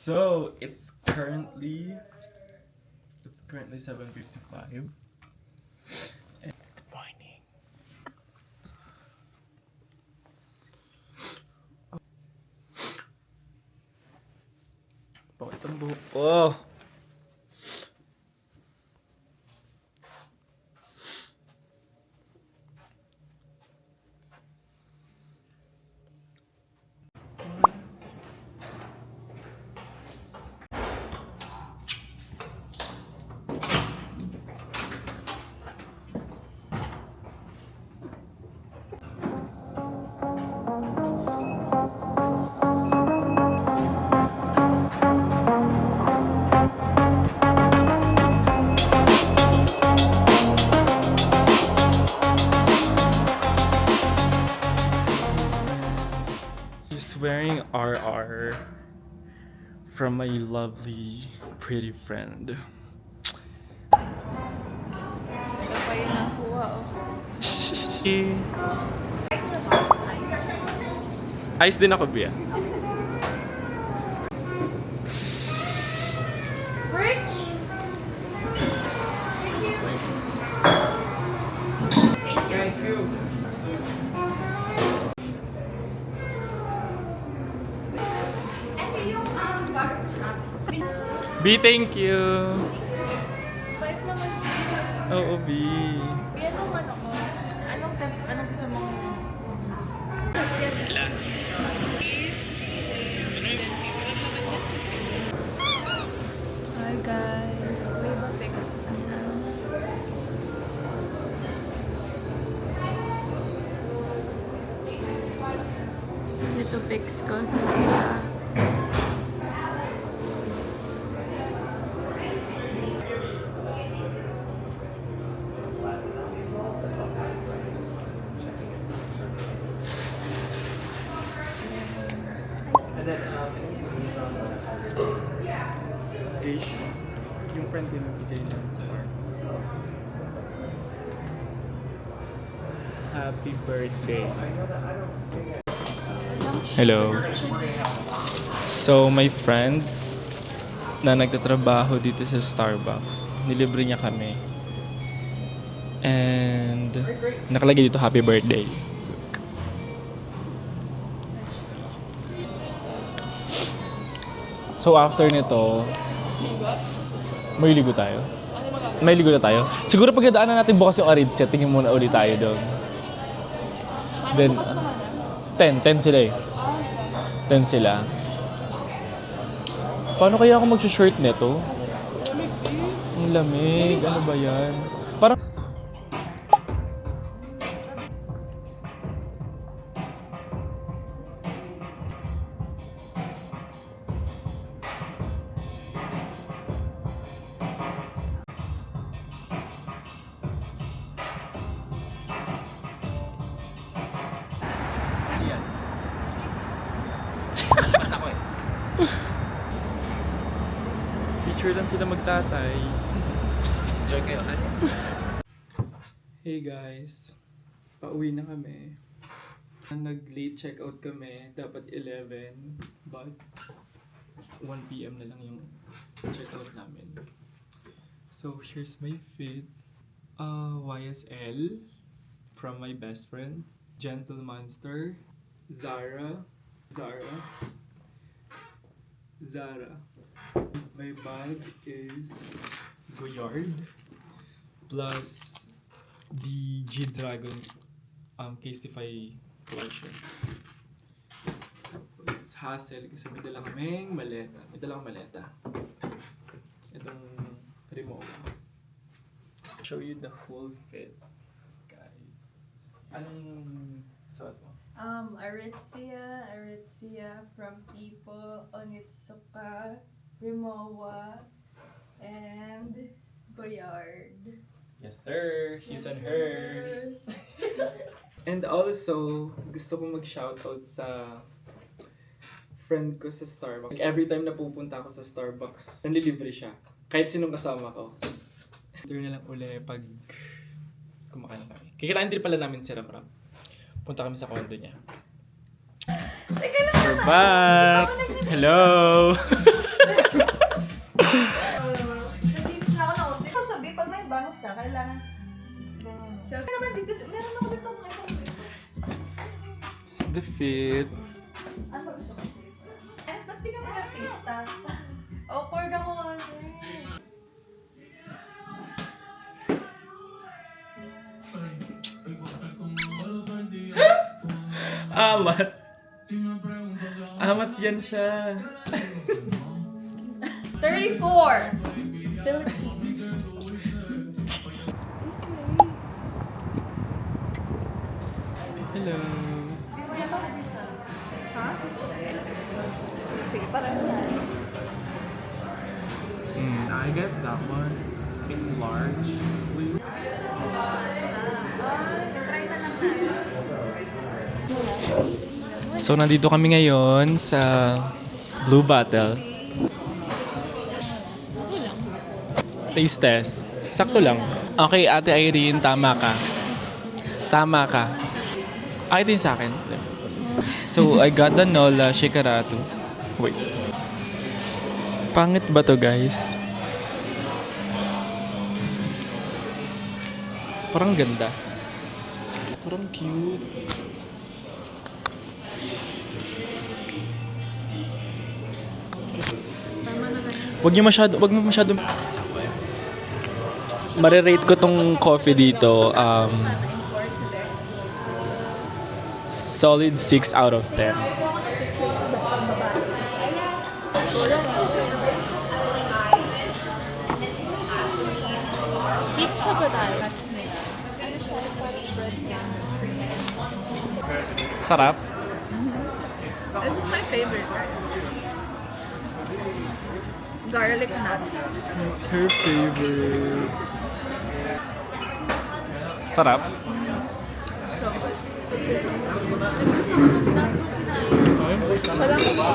So it's currently 7:55. Good morning. Bakit ang buhok ko? He's wearing RR from my lovely, pretty friend. Ito pa yung nakuha, Ice din ako, Bia. Rich! Thank you. Ito yung garlic shop. B, thank you. Balik naman. Oo, B. Anong ano ko? Anong gusto mo? Hi guys, may batik. Ito pics ko sa Gage, yung friend ko nagbigay ng star. Happy birthday. Hello. So, my friend na nagtatrabaho dito sa Starbucks, nilibre niya kami. And nakalagay dito happy birthday. So after nito, may ligo tayo. May ligo na tayo. Siguro pag nadaanan natin bukas yung Aritzia, tingin muna ulit tayo doon. Then, 10 sila eh. 10 sila. Paano kaya ako mag-shirt nito? Ang lamig. Ano ba yan? Parang... Picture lang sila magtatay. Enjoy kayo, Hey guys, pauwi na kami. Nag-late checkout kami, dapat 11, but 1 PM na lang yung checkout namin. So here's my fit. YSL from my best friend, Gentle Monster, Zara. My bag is Goyard plus the G-Dragon Casetify collection. Tapos hassle kasi may dalang kaming maleta. Itong remote. Show you the whole fit, guys. Anong suot mo? Aritzia from Tipo, Onitsuka, Rimowa, and Goyard. Yes sir, his and hers. And also, gusto ko mag-shoutout sa friend ko sa Starbucks. Like, every time na pupunta ako sa Starbucks, nanlilibre siya. Kahit sinong kasama ko. Ito na lang uli pag kumakain kami. Kikitain din pala namin si Ramram. Punta kami sa condo niya. We're back! Hello! naman dito, meron ako dito. The fit. Ano gusto ko? Ba't di ka mag-artista? Awkward ako kasi. Amats. Amats yan siya. 34! Philippines. Hello. Ha? Sige, parang saan? I get that one in large, please. So, nandito kami ngayon sa Blue Bottle. Taste test. Sakto lang. Okay, Ate Irene, tama ka. Tama ka. Ito yung sa akin. So, I got the Nola Shikarato. Wait. Pangit ba to, guys? Parang ganda. Parang cute. Wag mo masyado. Marirate ko tong coffee dito, solid 6 out of 10. Pizza ba tayo? Sarap. This is my favorite. Garlic nuts. It's her favorite. Sarap. So, gusto ko ng dami kinain. Wala ko pa.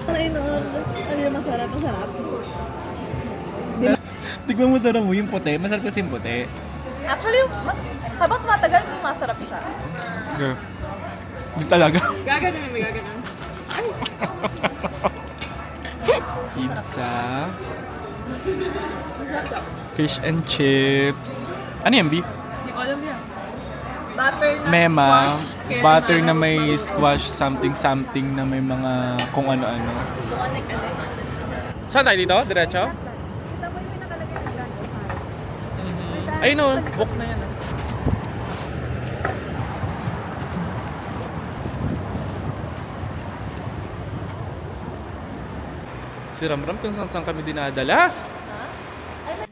Ano yung masarap? Masarap? Tignan mo daw mo yung puti. Masarap kasi yung puti. Actually, habang tumatagal, masarap siya. Yeah. Hindi talaga. Gaganon, may gaganon. Pizza. Fish and chips. Ano yan, B? Hindi ko alam yan. Butter na Mema. squash. Butter na may squash something na may mga kung ano-ano. Saan tayo dito? Diretso? Kita mo yung nakalagay na gano'n. Ayun o, book na yan. Si Ramram kung saan kami dinadala.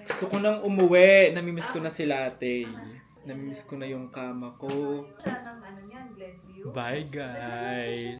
Gusto ko nang umuwi. Namimiss ko na si Latte. Namimiss ko na yung kama ko. Bye guys!